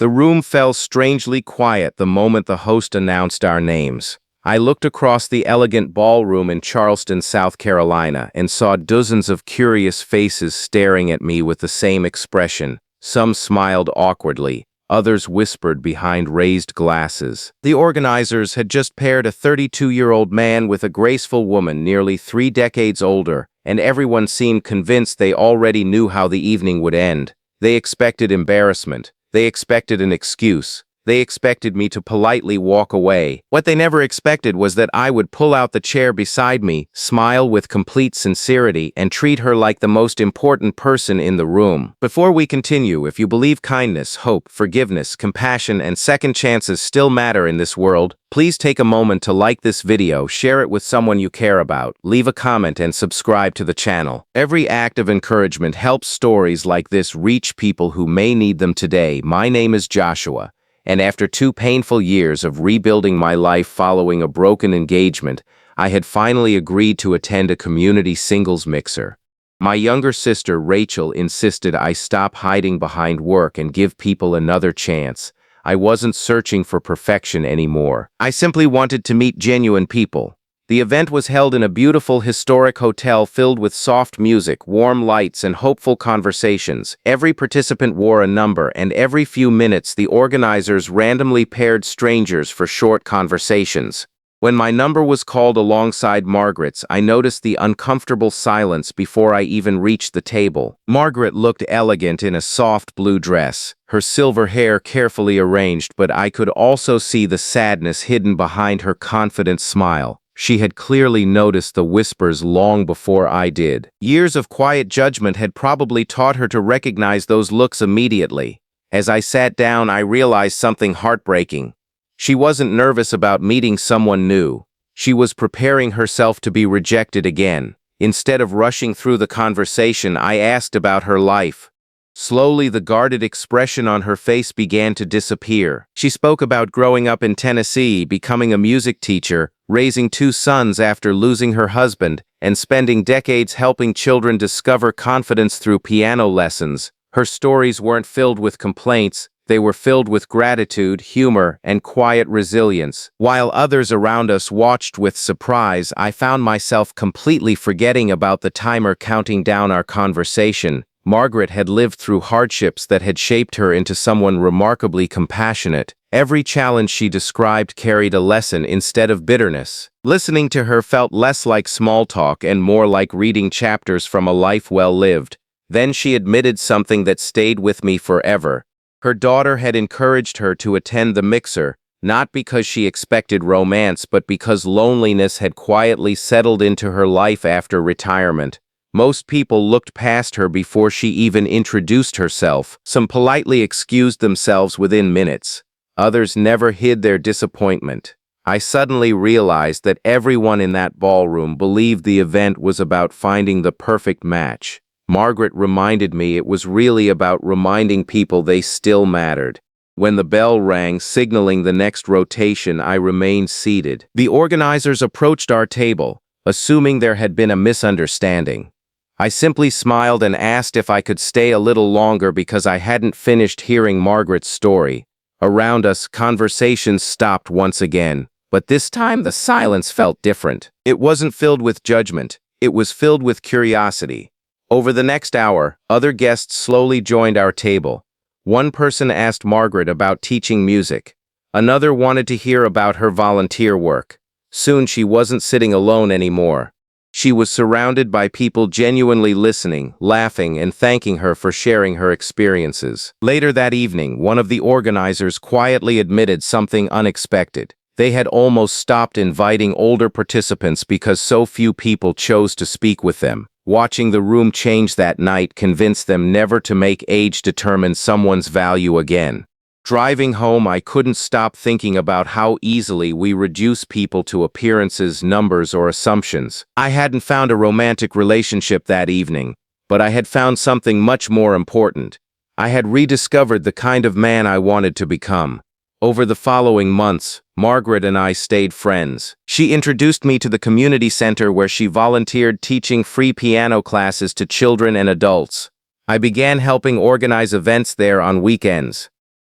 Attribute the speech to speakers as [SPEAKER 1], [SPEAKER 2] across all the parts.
[SPEAKER 1] The room fell strangely quiet the moment the host announced our names. I looked across the elegant ballroom in Charleston, South Carolina, and saw dozens of curious faces staring at me with the same expression. Some smiled awkwardly, others whispered behind raised glasses. The organizers had just paired a 32-year-old man with a graceful woman nearly 3 decades older, and everyone seemed convinced they already knew how the evening would end. They expected embarrassment. They expected an excuse. They expected me to politely walk away. What they never expected was that I would pull out the chair beside me, smile with complete sincerity, and treat her like the most important person in the room. Before we continue, if you believe kindness, hope, forgiveness, compassion, and second chances still matter in this world, please take a moment to like this video, share it with someone you care about, leave a comment, and subscribe to the channel. Every act of encouragement helps stories like this reach people who may need them today. My name is Joshua, and after 2 painful years of rebuilding my life following a broken engagement, I had finally agreed to attend a community singles mixer. My younger sister, Rachel, insisted I stop hiding behind work and give people another chance. I wasn't searching for perfection anymore. I simply wanted to meet genuine people. The event was held in a beautiful historic hotel filled with soft music, warm lights, and hopeful conversations. Every participant wore a number, and every few minutes the organizers randomly paired strangers for short conversations. When my number was called alongside Margaret's, I noticed the uncomfortable silence before I even reached the table. Margaret looked elegant in a soft blue dress, her silver hair carefully arranged, but I could also see the sadness hidden behind her confident smile. She had clearly noticed the whispers long before I did. Years of quiet judgment had probably taught her to recognize those looks immediately. As I sat down, I realized something heartbreaking. She wasn't nervous about meeting someone new. She was preparing herself to be rejected again. Instead of rushing through the conversation, I asked about her life. Slowly, the guarded expression on her face began to disappear. She spoke about growing up in Tennessee, becoming a music teacher, raising 2 sons after losing her husband, and spending decades helping children discover confidence through piano lessons. Her stories weren't filled with complaints. They were filled with gratitude, humor, and quiet resilience. While others around us watched with surprise, I found myself completely forgetting about the timer counting down our conversation. Margaret had lived through hardships that had shaped her into someone remarkably compassionate. Every challenge she described carried a lesson instead of bitterness. Listening to her felt less like small talk and more like reading chapters from a life well lived. Then she admitted something that stayed with me forever. Her daughter had encouraged her to attend the mixer, not because she expected romance, but because loneliness had quietly settled into her life after retirement. Most people looked past her before she even introduced herself. Some politely excused themselves within minutes. Others never hid their disappointment. I suddenly realized that everyone in that ballroom believed the event was about finding the perfect match. Margaret reminded me it was really about reminding people they still mattered. When the bell rang, signaling the next rotation, I remained seated. The organizers approached our table, assuming there had been a misunderstanding. I simply smiled and asked if I could stay a little longer because I hadn't finished hearing Margaret's story. Around us, conversations stopped once again, but this time the silence felt different. It wasn't filled with judgment. It was filled with curiosity. Over the next hour, other guests slowly joined our table. One person asked Margaret about teaching music. Another wanted to hear about her volunteer work. Soon she wasn't sitting alone anymore. She was surrounded by people genuinely listening, laughing, and thanking her for sharing her experiences. Later that evening, one of the organizers quietly admitted something unexpected. They had almost stopped inviting older participants because so few people chose to speak with them. Watching the room change that night convinced them never to make age determine someone's value again. Driving home, I couldn't stop thinking about how easily we reduce people to appearances, numbers, or assumptions. I hadn't found a romantic relationship that evening, but I had found something much more important. I had rediscovered the kind of man I wanted to become. Over the following months, Margaret and I stayed friends. She introduced me to the community center where she volunteered teaching free piano classes to children and adults. I began helping organize events there on weekends.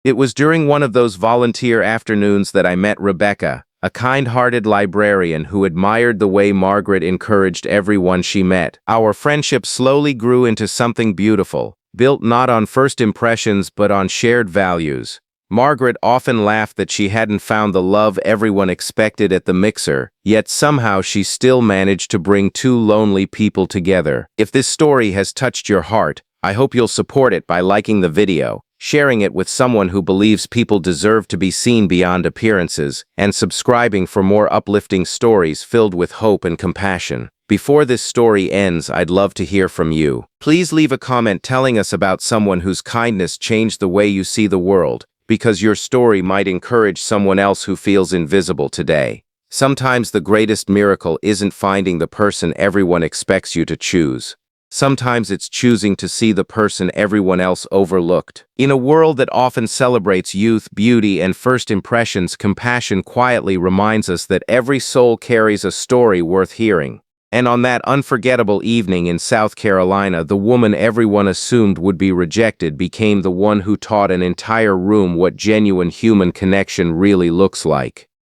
[SPEAKER 1] It was during one of those volunteer afternoons that I met Rebecca, a kind-hearted librarian who admired the way Margaret encouraged everyone she met. Our friendship slowly grew into something beautiful, built not on first impressions but on shared values. Margaret often laughed that she hadn't found the love everyone expected at the mixer, yet somehow she still managed to bring two lonely people together. If this story has touched your heart, I hope you'll support it by liking the video, sharing it with someone who believes people deserve to be seen beyond appearances, and subscribing for more uplifting stories filled with hope and compassion. Before this story ends, I'd love to hear from you. Please leave a comment telling us about someone whose kindness changed the way you see the world, because your story might encourage someone else who feels invisible today. Sometimes the greatest miracle isn't finding the person everyone expects you to choose. Sometimes it's choosing to see the person everyone else overlooked. In a world that often celebrates youth, beauty, and first impressions, compassion quietly reminds us that every soul carries a story worth hearing. And on that unforgettable evening in South Carolina, the woman everyone assumed would be rejected became the one who taught an entire room what genuine human connection really looks like.